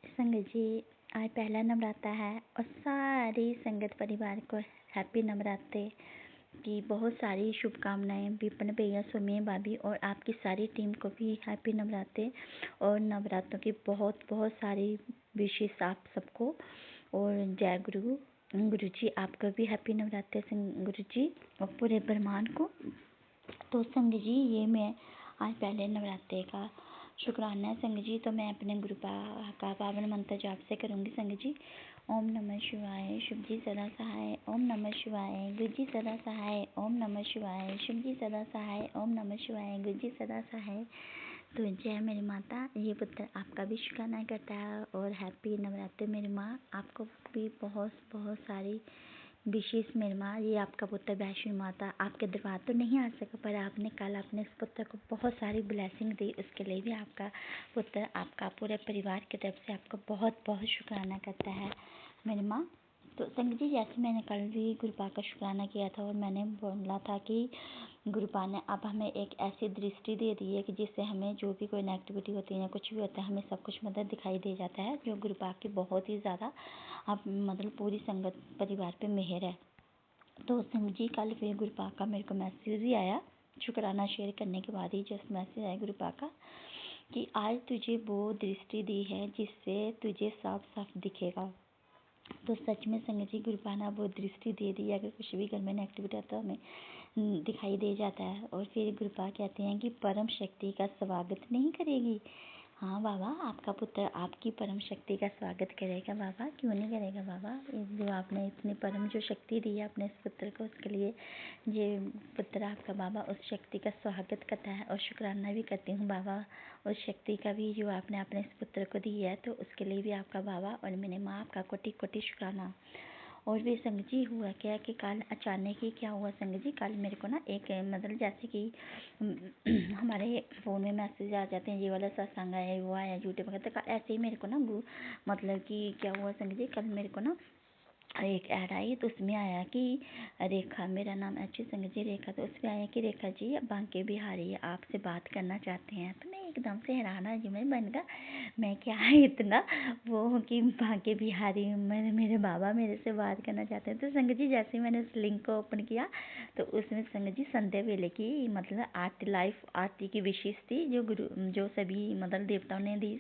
संगत जी, आज पहला नवरात्रा है और सारी संगत परिवार को हैप्पी नवरात्रे की बहुत सारी शुभकामनाएं। विपिन भैया, सुमी भाभी और आपकी सारी टीम को भी हैप्पी नवरात्रे और नवरात्रों की बहुत बहुत सारी विशेष आप सबको। और जय गुरु। गुरु जी आपको भी हैप्पी नवरात्रे गुरु जी और पूरे ब्रह्मांड को। तो संगत जी, ये मैं आज पहले नवरात्रे का शुक्राना है संगत जी। तो मैं अपने गुरु का पावन मंत्र जाप से करूँगी संगत जी। ओम नमः शिवाय, शुभ जी सदा सहाय। ओम नमः शिवाय, गुरु जी सदा सहाय। ओम नमः शिवाय, शुभ जी सदा सहाय। ओम नमः शिवाय, गुरु जी सदा सहाय। तो जय मेरी माता, ये पुत्र आपका भी शुक्राना करता है और हैप्पी नवरात्रि मेरी माँ। आपको भी बहुत बहुत सारी विशेष मेरी माँ। ये आपका पुत्र वैष्णो माता आपके दरबार तो नहीं आ सका, पर आपने कल अपने इस पुत्र को बहुत सारी ब्लेसिंग दी, उसके लिए भी आपका पुत्र आपका पूरे परिवार की तरफ से आपको बहुत बहुत शुक्राना करता है मेरी माँ। तो संगत जी, जैसे मैंने कल भी गुरुपा का शुक्राना किया था और मैंने बोला था कि गुरुपा ने अब हमें एक ऐसी दृष्टि दे दी है कि जिससे हमें जो भी कोई नेगेटिविटी होती है या कुछ भी होता है, हमें सब कुछ मतलब दिखाई दे जाता है, जो गुरुपा की बहुत ही ज़्यादा अब मतलब पूरी संगत परिवार पे मेहर है। तो संगत जी, कल फिर गुरुपा का मेरे को मैसेज ही आया शुक्राना शेयर करने के बाद ही जस्ट मैसेज आया गुरुपा का कि आज तुझे वो दृष्टि दी है जिससे तुझे साफ साफ दिखेगा। तो सच में संगत जी, गुरुपा ने वो दृष्टि दे दी। अगर कुछ भी घर में नेगेटिविटी आता है तो हमें दिखाई दे जाता है। और फिर गुरुपा कहते हैं कि परम शक्ति का स्वागत नहीं करेगी। हाँ बाबा, आपका पुत्र आपकी परम शक्ति का स्वागत करेगा बाबा, क्यों नहीं करेगा बाबा। जो आपने इतनी परम जो शक्ति दी है अपने इस पुत्र को, उसके लिए ये पुत्र आपका बाबा उस शक्ति का स्वागत करता है और शुक्राना भी करती हूँ बाबा उस शक्ति का भी जो आपने अपने इस पुत्र को दी है। तो उसके लिए भी आपका बाबा और मेरी माँ आपका कोटि कोटि शुक्राना। और भी संगत जी, हुआ क्या कि कल अचानक ही क्या हुआ संगत जी, कल मेरे को ना एक मतलब जैसे कि हमारे फ़ोन में मैसेज आ जाते हैं, ये वाला सत्संग आया, वो आया, यूट्यूब वगैरह। तो ऐसे ही मेरे को ना मतलब कि क्या हुआ संगत जी, कल मेरे को ना एक ऐड आई, तो उसमें आया कि रेखा, मेरा नाम एक्चुअली संगत जी रेखा, तो उसमें आया कि रेखा जी बांके बिहारी आपसे बात करना चाहते हैं। तो मैं एकदम से हैरान जी मैं बन गया, मैं क्या इतना वो हूँ कि बांके बिहारी मेरे बाबा मेरे से बात करना चाहते हैं। तो संगत जी, जैसे ही मैंने उस लिंक को ओपन किया तो उसमें संगत जी संध्या वेले की मतलब आरती, लाइव आरती की विशेष थी जो सभी मतलब देवताओं ने दी।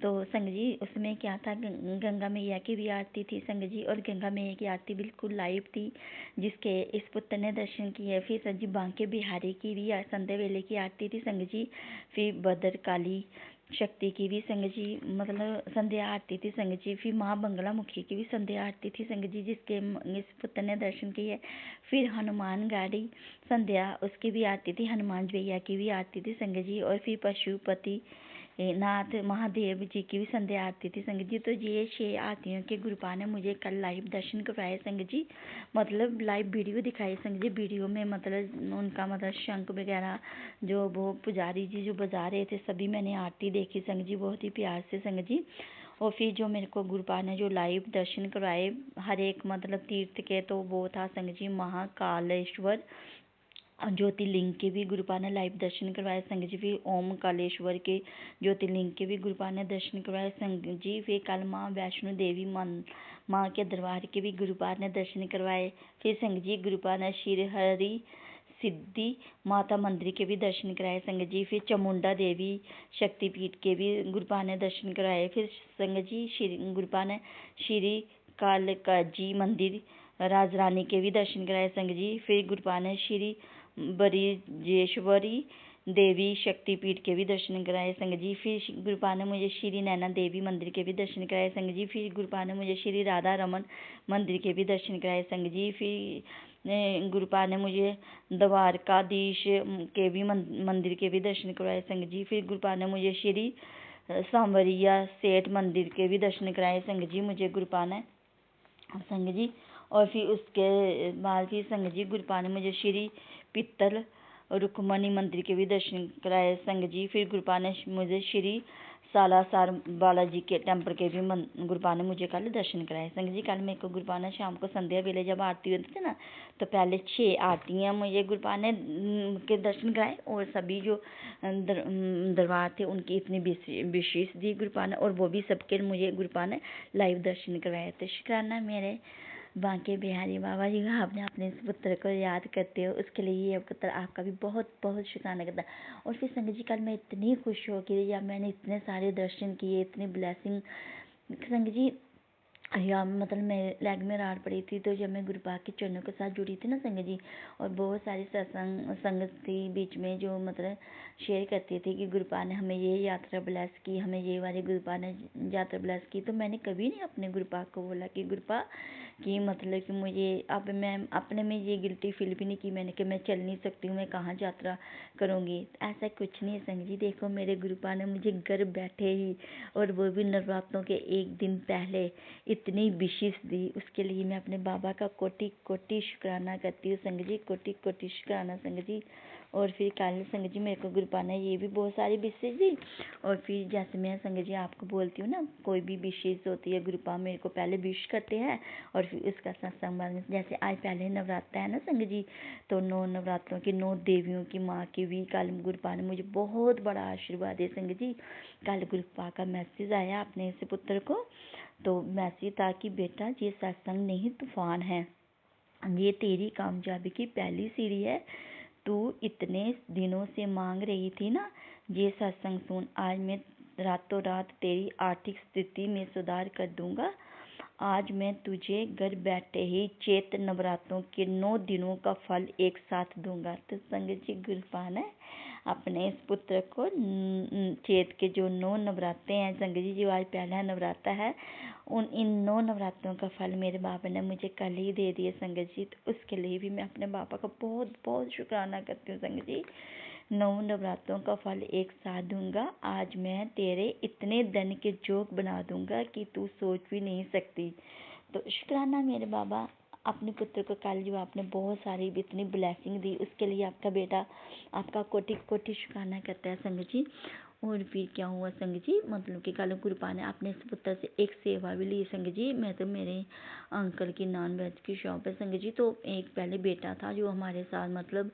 तो संगत जी, उसमें क्या था, गंगा मैया की भी आरती थी संगत जी, और गंगा मैया की आरती बिल्कुल लाइव थी जिसके इस पुत्र ने दर्शन किए। फिर संगत जी बांके बिहारी की भी संध्या वेले की आरती थी संगत जी। फिर भद्रकाली शक्ति की भी संगत जी मतलब संध्या आरती थी संगत जी। फिर माँ बंगला मुखी की भी संध्या आरती थी संगत जी, जिसके इस पुत्र ने दर्शन किए। फिर हनुमान गाड़ी संध्या, उसकी भी आरती थी, हनुमान भैया की भी आरती थी संगत जी। और फिर पशुपति नाथ महादेव जी की भी संध्या आरती थी संगत जी। तो ये 6 आरतियों के गुरुपा ने मुझे कल लाइव दर्शन करवाए संगत जी, मतलब लाइव वीडियो दिखाई संगत जी। वीडियो में मतलब उनका मतलब शंख वगैरह जो वो पुजारी जी जो बजा रहे थे, सभी मैंने आरती देखी संगत जी, बहुत ही प्यार से संगत जी। और फिर जो मेरे को गुरुपा ने जो लाइव दर्शन करवाए हर एक मतलब तीर्थ के, तो वो था संगत जी महाकालेश्वर ज्योतिर्लिंग के भी गुरुपा ने लाइव दर्शन करवाए संगत जी। फिर ओमकालेश्वर के ज्योतिर्लिंग के भी गुरुपा ने दर्शन करवाए संगत जी। फिर कल माँ वैष्णो देवी माँ के दरबार के भी गुरुपा ने दर्शन करवाए। फिर संगत जी गुरुपा ने श्री हरि सिद्धि माता मंदिर के भी दर्शन कराए संगत जी। फिर चामुंडा देवी शक्तिपीठ के भी गुरुपा ने दर्शन कराए। फिर संगत जी गुरुपा ने श्री कालकाजी मंदिर राजरानी के भी दर्शन कराए संगत जी। फिर गुरुपा ने श्री बरीजेश्वरी देवी शक्तिपीठ के भी दर्शन कराए संगत जी। फिर गुरुपा ने मुझे श्री नैना देवी मंदिर के भी दर्शन कराए संगत जी। फिर गुरुपा ने मुझे श्री राधा रमन मंदिर के भी दर्शन कराए संगत जी। फिर गुरुपा ने मुझे द्वारकाधीश के भी मंदिर के भी दर्शन करवाए संगत जी। फिर गुरुपा ने मुझे श्री सांवरिया सेठ मंदिर के भी दर्शन कराए संगत जी मुझे गुरुपा ने संगत जी। और फिर उसके बाद फिर संगत जी गुरुपा ने मुझे श्री पित्तल रुक्मणी मंदिर के भी दर्शन कराए संगत जी। फिर गुरुपा ने मुझे श्री सालासर बालाजी के टेम्पल के भी गुरुपा ने मुझे कल दर्शन कराए। संगत जी कल मेरे को गुरुपा ने शाम को संध्या वेले जब आरती होती थी ना, तो पहले 6 आरतियाँ मुझे गुरुपा ने के दर्शन कराए, और सभी जो दरबार थे उनकी इतनी विशेष दी गुरुपा ने, और वो भी सबके मुझे गुरुपा ने लाइव दर्शन करवाए थे। शुक्राना मेरे बांके बिहारी बाबा जी का, आपने अपने इस पुत्र को याद करते हो, उसके लिए ये पुत्र आपका भी बहुत बहुत शुक्राना करता है। और फिर संगत जी कल मैं इतनी खुश हो गई जब मैंने इतने सारे दर्शन किए, इतनी ब्लेसिंग संगत जी। या मतलब मेरे लेग में राड़ पड़ी थी, तो जब मैं गुरुपा के चरणों के साथ जुड़ी थी ना संगत जी, और बहुत सारी संगत थी बीच में जो मतलब शेयर करती थी कि गुरुपा ने हमें ये यात्रा ब्लेस की, हमें ये वाली गुरुपा ने यात्रा ब्लेस की, तो मैंने कभी नहीं अपने गुरुपा को बोला कि गुरुपा कि मतलब कि मुझे अब मैं अपने में ये गिल्टी फील भी नहीं की मैंने कि मैं चल नहीं सकती हूँ, मैं कहाँ यात्रा करूँगी। ऐसा कुछ नहीं है संगत जी। देखो मेरे गुरुपा ने मुझे घर बैठे ही, और वो भी नवरात्रों के एक दिन पहले, इतनी विशेष दी, उसके लिए मैं अपने बाबा का कोटि कोटि शुक्राना करती हूँ संगत जी, कोटि कोटि शुक्राना संगत जी। और फिर कल संगत जी मेरे को गुरुपा ने ये भी बहुत सारी विशेष दी। और फिर जैसे मैं संगत जी आपको बोलती हूँ ना, कोई भी विशेष होती है गुरुपा मेरे को पहले विश करते हैं, और फिर उसका सत्संग बाद, जैसे आज पहले नवरात्र है ना संगत जी, तो 9 नवरात्रों की 9 देवियों की माँ की भी कल गुरुपा ने मुझे बहुत बड़ा आशीर्वाद है संगत जी। कल गुरुपा का मैसेज आया अपने इस पुत्र को, तो मैसेज था कि बेटा ये सत्संग नहीं तूफान है, ये तेरी कामयाबी की पहली सीढ़ी है, तू इतने दिनों से मांग रही थी ना, ये सत्संग सुन, आज मैं रातों रात तेरी आर्थिक स्थिति में सुधार कर दूंगा। आज मैं तुझे घर बैठे ही चैत्र नवरात्रों के 9 दिनों का फल एक साथ दूंगा। तो संगत जी गुरुपा ने अपने इस पुत्र को चैत्र के जो 9 नवरात्रे हैं संगत जी, जो आज पहला नवरात्र है, इन 9 नवरात्रों का फल मेरे बाबा ने मुझे कल ही दे दिए संगत जी। तो उसके लिए भी मैं अपने बाबा का बहुत बहुत शुक्राना करती हूँ संगत जी। 9 नवरात्रों का फल एक साथ दूंगा। आज मैं तेरे इतने धन के जोग बना दूंगा कि तू सोच भी नहीं सकती। तो शुक्राना मेरे बाबा, अपने पुत्र को कल जो आपने बहुत सारी इतनी ब्लेसिंग दी, उसके लिए आपका बेटा आपका कोटि कोटि शुक्राना करता है संगत जी। और फिर क्या हुआ संगत जी, मतलब कि कल गुरुपा ने अपने इस पुत्र से एक सेवा भी ली संगत जी। मैं तो मेरे अंकल की नॉन वेज की शॉप है संगत जी, तो एक पहले बेटा था जो हमारे साथ मतलब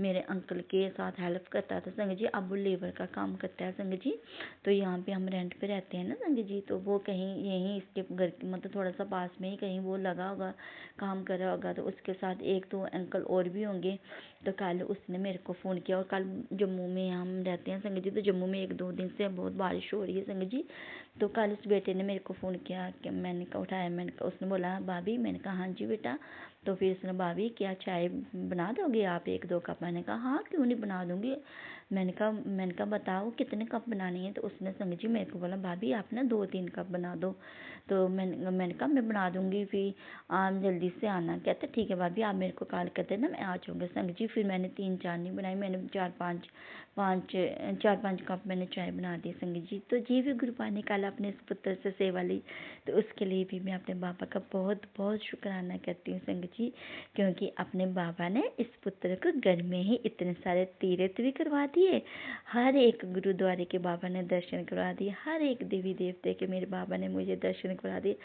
मेरे अंकल के साथ हेल्प करता था संगत जी, अब वो लेबर का काम करता है संगत जी। तो यहाँ पे हम रेंट पे रहते हैं ना संगत जी, तो वो कहीं यहीं इसके घर मतलब थोड़ा सा पास में ही कहीं वो लगा होगा, काम कर रहा होगा, तो उसके साथ एक दो अंकल और भी होंगे। तो कल उसने मेरे को फ़ोन किया, और कल जम्मू में हम रहते हैं संगत जी, तो जम्मू में 1-2 दिन से बहुत बारिश हो रही है संगत जी। तो कल उस बेटे ने मेरे को फ़ोन किया कि मैंने कहा उठाया, मैंने कहा, उसने बोला भाभी, मैंने कहा हाँ जी बेटा। तो फिर उसने भाभी क्या चाय बना दोगे आप 1-2 कप? मैंने कहा हाँ क्यों नहीं बना दूँगी। मैंने कहा बताओ कितने कप बनानी है? तो उसने संगत जी मेरे को बोला भाभी आप ना 2-3 कप बना दो। तो मैंने कहा मैं बना दूँगी, फिर आप जल्दी से आना। कहते ठीक है भाभी आप मेरे को कॉल कर देना, मैं आ जाऊँगी संगत जी। फिर मैंने 3-4 नहीं बनाई, मैंने 4-5 कप मैंने चाय बना दी संगत जी। तो जी भी गुरुपा ने कल अपने इस पुत्र से सेवा ली, तो उसके लिए भी मैं अपने बाबा का बहुत बहुत शुक्राना करती हूँ संगत जी, क्योंकि अपने बाबा ने इस पुत्र को घर में ही इतने सारे तीर्थ भी करवा दिए, हर एक गुरुद्वारे के बाबा ने दर्शन करवा दिए, हर एक देवी देवता के मेरे बाबा ने मुझे दर्शन करवा दिए,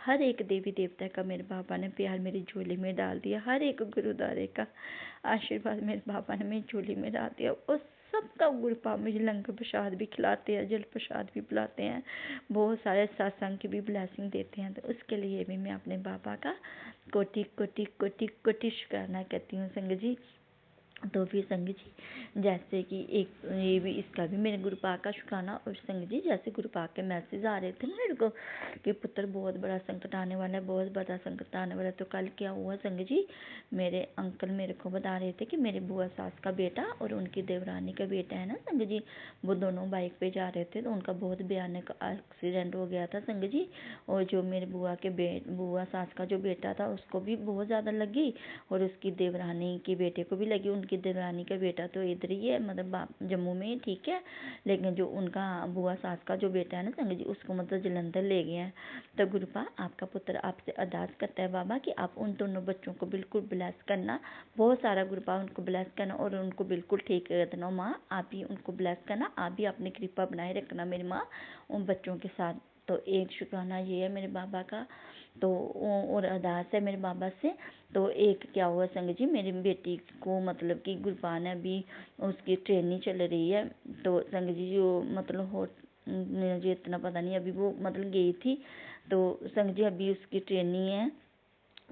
हर एक देवी देवता का मेरे बाबा ने प्यार मेरी झोली में डाल दिया, हर एक गुरुद्वारे का आशीर्वाद मेरे बाबा ने मेरी झोली में डाल दिया। और सबका गुरुपा मुझे लंगर प्रसाद भी खिलाते हैं, जल प्रसाद भी पिलाते हैं, बहुत सारे सत्संग की भी ब्लेसिंग देते हैं। तो उसके लिए भी मैं अपने बाबा का कोटि कोटि कोटि कोटि शुक्राना करती हूँ संगत जी। तो फिर संगत जी जैसे कि एक ये भी इसका भी मेरे गुरुपा का शुक्राना। और संगत जी जैसे गुरुपा के मैसेज आ रहे थे ना मेरे को कि पुत्र बहुत बड़ा संकट आने वाला है, बहुत बड़ा संकट आने वाला है, तो कल क्या हुआ संगत जी, मेरे अंकल मेरे को बता रहे थे कि मेरे बुआ सास का बेटा और उनकी देवरानी का बेटा है ना संगत जी, वो दोनों बाइक पे जा रहे थे, तो उनका बहुत भयानक एक्सीडेंट हो गया था संगत जी। और जो मेरे बुआ सास का जो बेटा था उसको भी बहुत ज़्यादा लगी, और उसकी देवरानी के बेटे को भी लगी, उनकी देवरानी का बेटा तो इधर ही है, मतलब जम्मू में ही, ठीक है, लेकिन जो उनका बुआ सास का जो बेटा है ना संगत जी, उसको मतलब जलंधर ले गए हैं। तो गुरुपा आपका पुत्र आपसे अरदास करता है बाबा कि आप उन दोनों बच्चों को बिल्कुल ब्लेस करना, बहुत सारा गुरुपा उनको ब्लेस करना और उनको बिल्कुल ठीक कर देना। माँ आप भी उनको ब्लेस करना, आप भी अपनी कृपा बनाए रखना मेरी माँ उन बच्चों के साथ। तो एक शुक्राना ये है मेरे बाबा का, तो और अरदास है मेरे बाबा से। तो एक क्या हुआ संगत जी, मेरी बेटी को मतलब कि गुरबान है, अभी उसकी ट्रेनिंग चल रही है। तो संगत जी जो मतलब मुझे इतना पता नहीं, अभी वो मतलब गई थी, तो संगत जी अभी उसकी ट्रेनिंग है।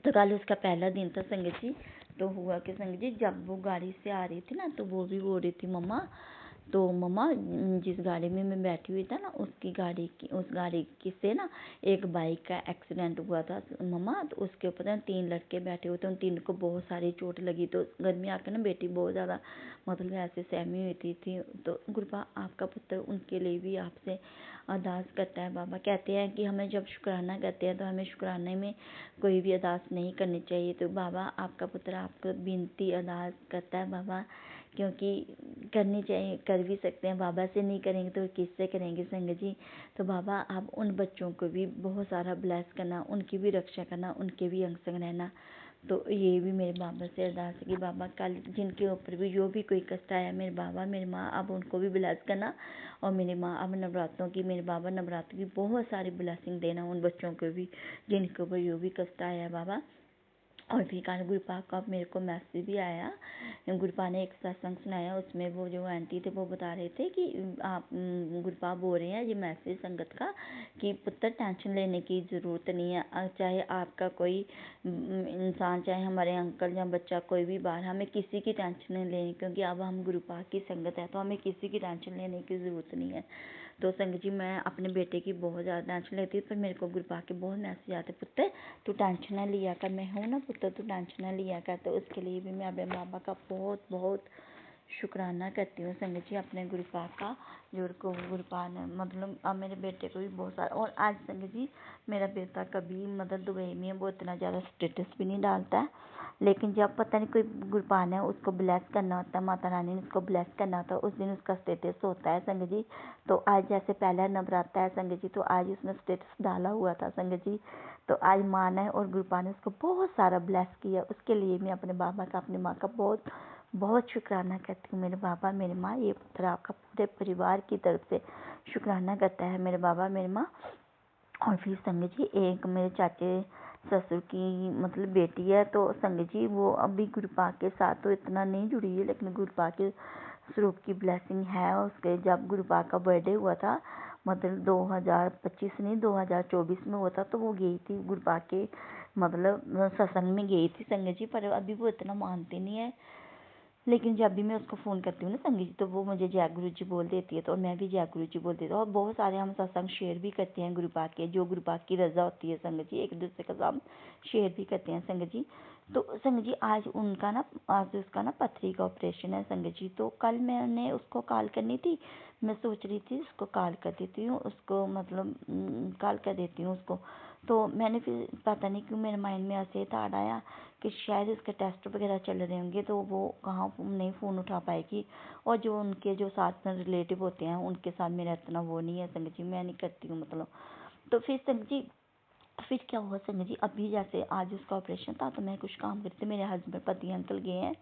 तो कल उसका पहला दिन था संगत जी। तो हुआ कि संगत जी जब वो गाड़ी से आ रही थी ना, तो वो भी बोल रही थी मम्मा, तो मम्मा जिस गाड़ी में मैं बैठी हुई था ना, उस गाड़ी की से ना एक बाइक का एक्सीडेंट हुआ था मम्मा। तो उसके ऊपर ना 3 लड़के बैठे हुए थे, उन 3 को बहुत सारी चोट लगी। तो घर में आकर ना बेटी बहुत ज़्यादा मतलब ऐसे सहमी हुई थी। तो गुरुपा आपका पुत्र उनके लिए भी आपसे अरदास करता है बाबा। कहते हैं कि हमें जब शुक्राना करते हैं तो हमें शुक्राने में कोई भी अरदास नहीं करनी चाहिए। तो बाबा आपका पुत्र आपको विनती अरदास करता है बाबा, क्योंकि करनी चाहिए, कर भी सकते हैं, बाबा से नहीं करेंगे तो किससे करेंगे संगत जी। तो बाबा आप उन बच्चों को भी बहुत सारा ब्लेस करना, उनकी भी रक्षा करना, उनके भी अंग संग रहना। तो ये भी मेरे बाबा से अरदास है कि बाबा कल जिनके ऊपर भी जो भी कोई कष्ट आया मेरे बाबा मेरी माँ अब उनको भी ब्लेस करना। और मेरी माँ अब नवरात्रों की, मेरे बाबा नवरात्रों की बहुत सारी ब्लेसिंग देना उन बच्चों को भी जिनके ऊपर जो भी कष्ट आया है बाबा। और फिर कल गुरुपा का मेरे को मैसेज भी आया, गुरुपा ने एक सत्संग सुनाया, उसमें वो जो आंटी थे वो बता रहे थे कि आप गुरुपा बोल रहे हैं ये मैसेज संगत का कि पुत्र टेंशन लेने की ज़रूरत नहीं है। चाहे आपका कोई इंसान, चाहे हमारे अंकल या बच्चा कोई भी बाहर, हमें किसी की टेंशन नहीं लेनी, क्योंकि अब हम गुरुपा की संगत है तो हमें किसी की टेंशन लेने की ज़रूरत नहीं है। तो संगत जी मैं अपने बेटे की बहुत ज़्यादा टेंशन लेती हूँ, पर मेरे को गुरुपा के बहुत मैसेज आते, पुत्र तू टेंशन ना लिया कर, मैं हूँ ना पुत्र, तू टेंशन ना लिया कर। तो उसके लिए भी मैं अपने बाबा का बहुत बहुत शुक्राना करती हूँ संगत जी, अपने गुरुपा का जो गुरुपा ने मतलब अब मेरे बेटे को भी बहुत सारा। और आज संगत जी मेरा बेटा कभी मतलब दुबई में वो इतना ज़्यादा स्टेटस भी नहीं डालता है, लेकिन जब पता नहीं कोई गुरबान है उसको ब्लेस करना होता है, माता रानी ने उसको ब्लेस करना होता है, उस दिन उसका स्टेटस होता है संगत जी। तो आज जैसे पहला नवरात्रा है संगत जी, तो आज उसने स्टेटस डाला हुआ था संगत जी। तो आज माँ ने और गुरुपा ने उसको बहुत सारा ब्लेस किया, उसके लिए मैं अपने बाबा का, अपनी माँ का बहुत बहुत शुक्राना करती हूँ। मेरे बाबा मेरी माँ, ये पुत्र आपका पूरे परिवार की तरफ से शुक्राना करता है मेरे बाबा मेरी माँ। और फिर संगत जी एक मेरे चाचे ससुर की मतलब बेटी है, तो संगत जी वो अभी गुरुपा के साथ तो इतना नहीं जुड़ी है, लेकिन गुरुपा के स्वरूप की ब्लेसिंग है उसके। जब गुरुपा का बर्थडे हुआ था मतलब 2025 नहीं 2024 में हुआ था, तो वो गई थी गुरुपा के मतलब सत्संग में गई थी संगत जी, पर अभी वो इतना मानती नहीं है। लेकिन जब भी मैं उसको फ़ोन करती हूँ ना संगत जी, तो वो मुझे जय गुरु जी बोल देती है, तो मैं भी जय गुरु जी बोल देती हूँ। और बहुत सारे हम सत्संग शेयर भी करते हैं गुरुपा के, जो गुरुपा की रज़ा होती है संगत जी, एक दूसरे का हम शेयर भी करते हैं संगत जी। तो संगत जी आज उसका ना पथरी का ऑपरेशन है संगत जी। तो कल मैंने उसको कॉल करनी थी, मैं सोच रही थी उसको कॉल कर देती हूँ, उसको मतलब कॉल कर देती हूँ उसको। तो मैंने फिर पता नहीं क्यों मेरे माइंड में ऐसे थॉट आया कि शायद उसके टेस्ट वगैरह चल रहे होंगे, तो वो कहाँ नहीं फ़ोन उठा पाएगी। और जो उनके जो साथ में रिलेटिव होते हैं उनके साथ मेरा इतना वो नहीं है संगत जी, मैं नहीं करती हूँ मतलब। तो फिर संगत जी फिर क्या हुआ संगत जी, अभी जैसे आज उसका ऑपरेशन था तो मैं कुछ काम करती, मेरे हस्बैंड पति अंकल गए हैं,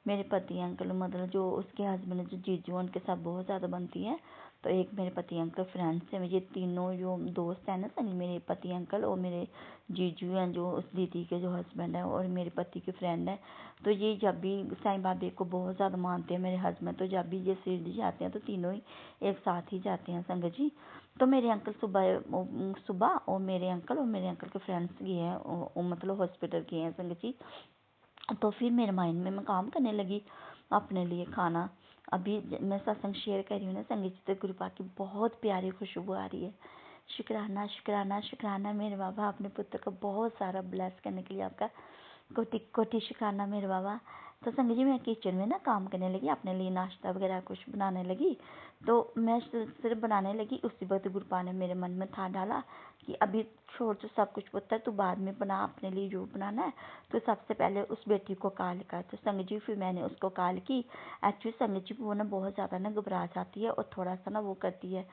मेरे पति अंकल मतलब जो उसके हस्बैंड जो जीजू उनके साथ बहुत ज़्यादा बनती है। तो एक मेरे पति अंकल फ्रेंड्स हैं, मुझे तीनों जो दोस्त हैं ना संग, मेरे पति अंकल और मेरे जीजू हैं जो उस दीदी के जो हस्बैंड है और मेरे पति के फ्रेंड है। तो ये जब भी साईं बाबे को बहुत ज़्यादा मानते हैं मेरे हस्बैंड, तो जब भी ये शिरडी जाते हैं तो तीनों ही एक साथ ही जाते हैं संगत जी। तो मेरे अंकल सुबह और मेरे अंकल के फ्रेंड्स गए हैं मतलब हॉस्पिटल गए हैं संगत जी। तो फिर मेरे माइंड में मैं काम करने लगी अपने लिए खाना। अभी मैं सत्संग शेयर कर रही हूँ ना संगीत जी, तो गुरुपा की बहुत प्यारी खुशबू आ रही है। शुक्राना शुक्राना शुक्राना मेरे बाबा, अपने पुत्र को बहुत सारा ब्लेस करने के लिए आपका कोटि कोटि शुक्राना मेरे बाबा। तो संगत जी मैं किचन में ना काम करने लगी, अपने लिए नाश्ता वगैरह कुछ बनाने लगी। तो मैं सिर्फ बनाने लगी, उसी वक्त गुरुपा ने मेरे मन में था डाला कि अभी छोड़ तो सब कुछ पुत्र, तू बाद में बना, अपने लिए जो बनाना है। तो सबसे पहले उस बेटी को कॉल कर। तो संगत जी फिर मैंने उसको कॉल की। एक्चुअली संगत जी वो ना बहुत ज़्यादा ना घबरा जाती है और थोड़ा सा ना वो करती है।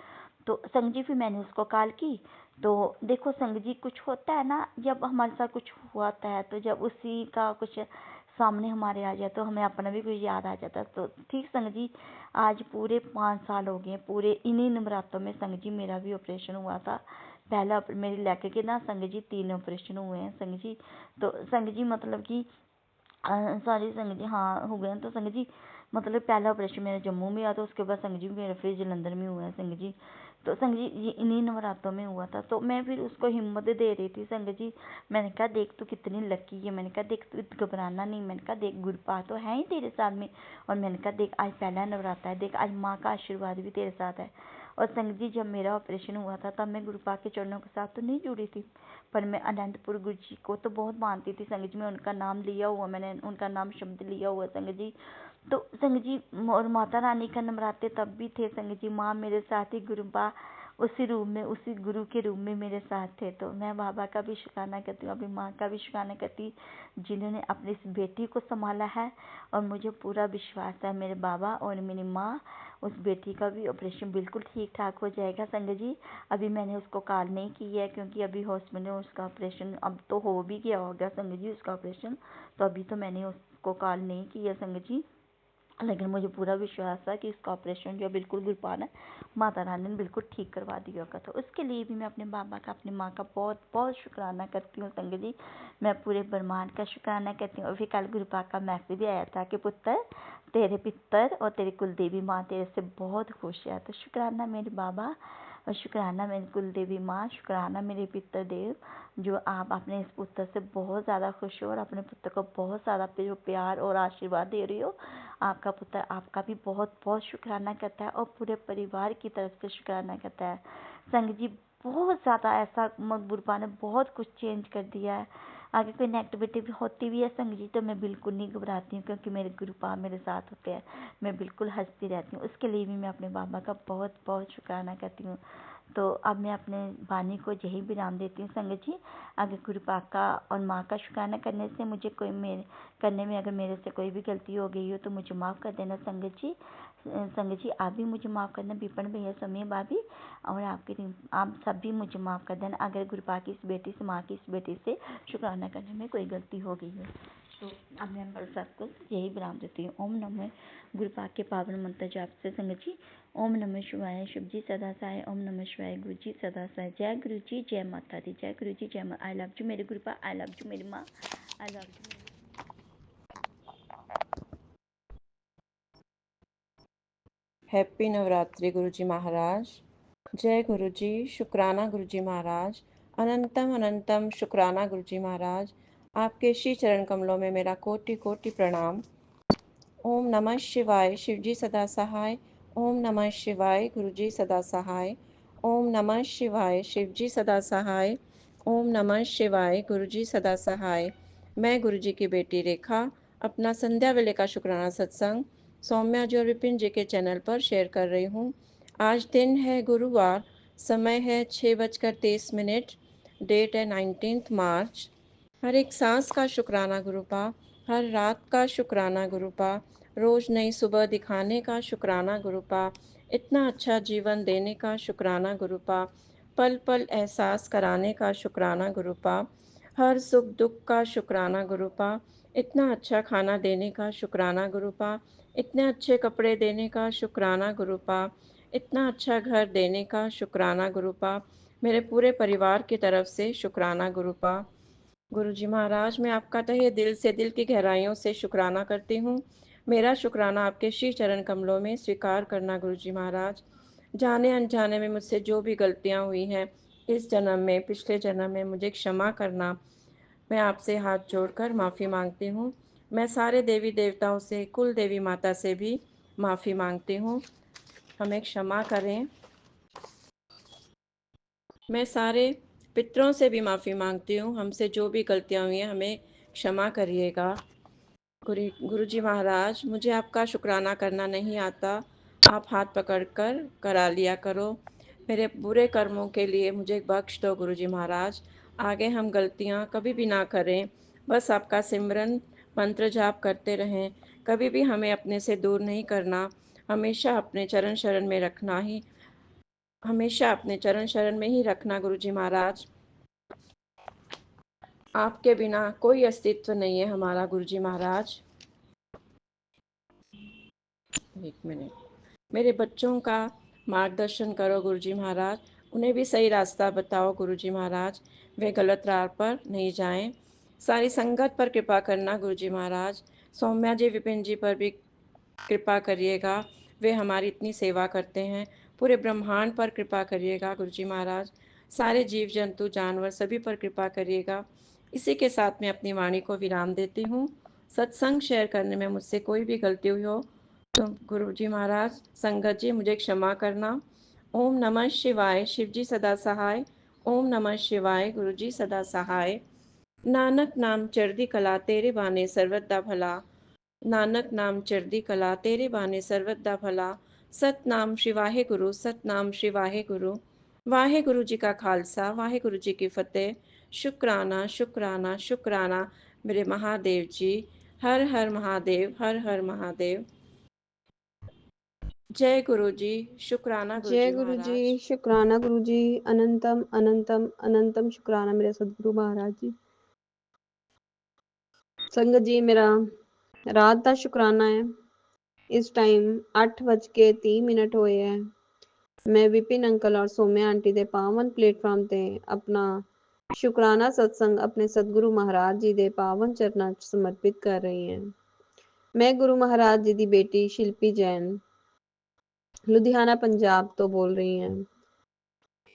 तो संगत जी फिर मैंने उसको कॉल की। तो देखो संगत जी, कुछ होता है ना, जब हमारे साथ कुछ हुआ होता है तो जब उसी का कुछ सामने हमारे आ जाए तो हमें अपना भी कुछ याद आ जाता है। तो ठीक संगत जी, आज पूरे 5 साल हो गए, पूरे इन्हीं नवरात्रों में संगत जी मेरा भी ऑपरेशन हुआ था। पहला मेरे लेके के ना संगत जी 3 ऑपरेशन हुए हैं संगत जी। तो संगत जी मतलब कि सॉरी संगत जी, हाँ हो गए हैं। तो संगत जी मतलब पहला ऑपरेशन मेरा जम्मू में हुआ था, उसके बाद संगत जी मेरा फिर जलंधर में हुआ है संगत जी। तो संगत जी ये इन्हीं नवरात्रों में हुआ था। तो मैं फिर उसको हिम्मत दे रही थी संगत जी। मैंने कहा देख तू कितनी लकी है, मैंने कहा देख तू घबराना नहीं, मैंने कहा देख गुरपा तो है ही तेरे साथ में। और मैंने कहा देख आज पहला नवरात्रा है, देख आज माँ का आशीर्वाद भी तेरे साथ है। और संगत जी जब मेरा ऑपरेशन हुआ था तब मैं गुरुपा के चरणों के साथ तो नहीं जुड़ी थी, पर मैं अनंतपुर गुरु जी को तो बहुत मानती थी संगत जी। मैं उनका नाम लिया हुआ, मैंने उनका नाम शब्द लिया हुआ संगत जी। तो संगत जी और माता रानी का नवरात्रे तब भी थे संगत जी। माँ मेरे साथ ही, गुरुपा उसी रूप में, उसी गुरु के रूप में मेरे साथ थे। तो मैं बाबा का भी शुक्राना करती हूँ, अपनी माँ का भी शुक्राना करती हूँ जिन्होंने अपनी इस बेटी को संभाला है। और मुझे पूरा विश्वास है मेरे बाबा और मेरी माँ, उस बेटी का भी ऑपरेशन बिल्कुल ठीक ठाक हो जाएगा संगत जी। अभी मैंने उसको कॉल नहीं की है क्योंकि अभी हॉस्पिटल में उसका ऑपरेशन अब तो हो भी गया होगा संगत जी उसका ऑपरेशन। तो अभी तो मैंने उसको कॉल नहीं की है संगत जी। लेकिन मुझे पूरा विश्वास है कि इसका ऑपरेशन जो बिल्कुल गुरपान है माता रानी ने बिल्कुल ठीक करवा दिया होगा। तो उसके लिए भी मैं अपने बाबा का, अपनी माँ का बहुत बहुत शुक्राना करती हूँ संगत जी। मैं पूरे ब्रह्मांड का शुक्राना करती हूँ। और फिर कल गुरुपा का मैसेज भी आया था कि पुत्र तेरे पितर और तेरी कुल देवी माँ तेरे से बहुत खुश है। तो शुक्राना मेरे बाबा और शुक्राना मेरी कुल देवी माँ, शुक्राना मेरे पितर देव, जो आप अपने इस पुत्र से बहुत ज़्यादा खुश हो और अपने पुत्र को बहुत ज़्यादा प्यार और आशीर्वाद दे रही हो। आपका पुत्र आपका भी बहुत बहुत शुक्राना करता है और पूरे परिवार की तरफ से शुक्राना करता है संगत जी। बहुत ज़्यादा ऐसा गुरुपा ने बहुत कुछ चेंज कर दिया है। आगे कोई नेगेटिविटी भी होती भी है संगत जी तो मैं बिल्कुल नहीं घबराती हूँ क्योंकि मेरे गुरुपा मेरे साथ होते हैं। मैं बिल्कुल हंसती रहती हूँ। उसके लिए भी मैं अपने बाबा का बहुत बहुत शुक्राना करती हूँ। तो अब मैं अपने वाणी को यही विराम देती हूँ संगत जी। अगर गुरुपा का और माँ का शुक्राना करने से मुझे कोई मेरे करने में अगर मेरे से कोई भी गलती हो गई हो तो मुझे माफ़ कर देना संगत जी। संगत जी आप भी मुझे माफ़ करना, विपन भैया, समय भाभी और आपके आप सब भी मुझे माफ़ कर देना अगर गुरुपा की इस बेटी से, माँ की इस बेटी से शुक्राना करने में कोई गलती हो गई है। तो अब मैं सबको यही विराम देती हूँ। ओम नमः गुरुपा के पावन मंत्र जाप से संगत जी। ओम नमः शिवाय, शिव जी सदा सहाय। ओम नमः शिवाय, गुरु जी सदा सहाय। जय गुरु जी, जय माता दी, जय गुरु जी, जय माता। आई लव यू मेरे गुरुपा, आई लव यू मेरी माँ, I love you. Happy Navratri गुरु जी महाराज। जय गुरु जी, शुक्राना गुरु जी महाराज। अनंतम अनंतम शुक्राना गुरु जी महाराज। आपके श्री चरण कमलों में मेरा कोटि कोटि प्रणाम। ओम नमः शिवाय, शिव जी सदा सहाय। ओम नमः शिवाय, गुरु जी सदा सहाय। ओम नमः शिवाय, शिव जी सदा सहाय। ओम नमः शिवाय, गुरु जी सदा सहाय। मैं गुरु जी की बेटी रेखा अपना संध्या वेले का शुक्राना सत्संग सौम्या जी और विपिन जी के चैनल पर शेयर कर रही हूँ। आज दिन है गुरुवार, समय है 6:23, डेट है 19 मार्च। हर एक सांस का शुक्राना गुरुपा, हर रात का शुक्राना गुरुपा, रोज नई सुबह दिखाने का शुक्राना गुरुपा, इतना अच्छा जीवन देने का शुक्राना गुरुपा, पल पल एहसास कराने का शुक्राना गुरुपा, हर सुख दुख का शुक्राना गुरुपा, इतना अच्छा खाना देने का शुक्राना गुरुपा, इतने अच्छे कपड़े देने का शुक्राना गुरुपा, इतना अच्छा घर देने का शुक्राना गुरुपा, मेरे पूरे परिवार की तरफ से शुक्राना गुरुपा। गुरुजी महाराज, मैं आपका तहे दिल से, दिल की गहराइयों से शुक्राना करती हूँ। मेरा शुक्राना आपके श्री चरण कमलों में स्वीकार करना गुरुजी महाराज। जाने अनजाने में मुझसे जो भी गलतियाँ हुई हैं इस जन्म में, पिछले जन्म में, मुझे क्षमा करना। मैं आपसे हाथ जोड़कर माफ़ी मांगती हूँ। मैं सारे देवी देवताओं से, कुल देवी माता से भी माफ़ी मांगती हूँ। हमें क्षमा करें। मैं सारे पितरों से भी माफ़ी मांगती हूँ। हमसे जो भी गलतियाँ हुई हैं हमें क्षमा करिएगा। गुरु जी महाराज, मुझे आपका शुक्राना करना नहीं आता, आप हाथ पकड़कर करा लिया करो। मेरे बुरे कर्मों के लिए मुझे बख्श दो गुरुजी महाराज। आगे हम गलतियाँ कभी भी ना करें, बस आपका सिमरन मंत्र जाप करते रहें। कभी भी हमें अपने से दूर नहीं करना, हमेशा अपने चरण शरण में रखना ही, हमेशा अपने चरण शरण में ही रखना गुरुजी महाराज। आपके बिना कोई अस्तित्व नहीं है हमारा गुरुजी महाराज। एक मिनट। मेरे बच्चों का मार्गदर्शन करो गुरुजी महाराज, उन्हें भी सही रास्ता बताओ गुरुजी महाराज, वे गलत राह पर नहीं जाएं। सारी संगत पर कृपा करना गुरुजी महाराज, सौम्या जी विपिन जी पर भी कृपा करिएगा, वे हमारी इतनी सेवा करते हैं। पूरे ब्रह्मांड पर कृपा करिएगा गुरुजी महाराज, सारे जीव जंतु जानवर सभी पर कृपा करिएगा। इसी के साथ मैं अपनी वाणी को विराम देती हूँ। सत्संग शेयर करने में मुझसे कोई भी गलती हुई हो तो गुरुजी महाराज, संगत जी मुझे क्षमा करना। ओम नमः शिवाय। शिव जी सदा सहाय। ओम नमः शिवाय। गुरु जी सदा सहाय। नानक नाम चढ़दी कला तेरे बाने सर्वदा भला। नानक नाम चढ़दी कला तेरे बाने सर्वदा भला। सतनाम श्री वाहे गुरु, सतनाम श्री वाहे गुरु। वाहे गुरु जी का खालसा, वाहे गुरु जी की फतेह। शुक्राना शुक्राना शुक्राना मेरे महादेव जी। हर हर महादेव, हर हर महादेव। जय गुरु जी। शुक्राना गुरु जय जी गुरु जी, महाराज। शुक्राना गुरु जी, अनंतम अनंतम अनंतम शुक्राना मेरे सदगुरु महाराज जी। संगत जी, मेरा रात का शुक्राना है। इस टाइम 8:03 होए है। मैं विपिन अंकल और सौम्या आंटी दे पावन प्लेटफॉर्म ते अपना शुक्राना सत्संग अपने सदगुरु महाराज जी दे पावन चरनां च समर्पित कर रही हैं। मैं गुरु महाराज जी दी बेटी शिल्पी जैन लुधियाना पंजाब तो बोल रही हैं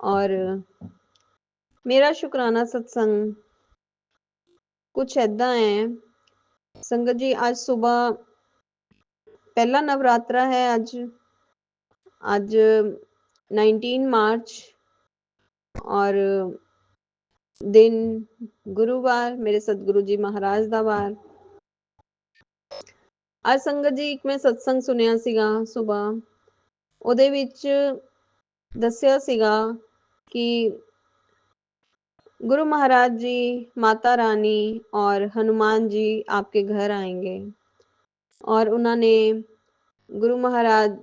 और मेरा शुक्राना सत्संग कुछ ऐदा है। संगत जी, आज सुबह पहला नवरात्रा है। आज आज 19 मार्च और दिन गुरुवार, मेरे सतगुरु जी महाराज ਦਾ ਵਾਰ। ਅੱਜ ਸੰਗਤ ਜੀ ਇੱਕ ਮੈਂ ਸਤਸੰਗ ਸੁਣਿਆ ਸੀਗਾ ਸੁਬਹ, ਉਹਦੇ ਵਿੱਚ ਦੱਸਿਆ ਸੀਗਾ कि गुरु महाराज जी, माता रानी और हनुमान जी आपके घर आएंगे और उन्होंने गुरु महाराज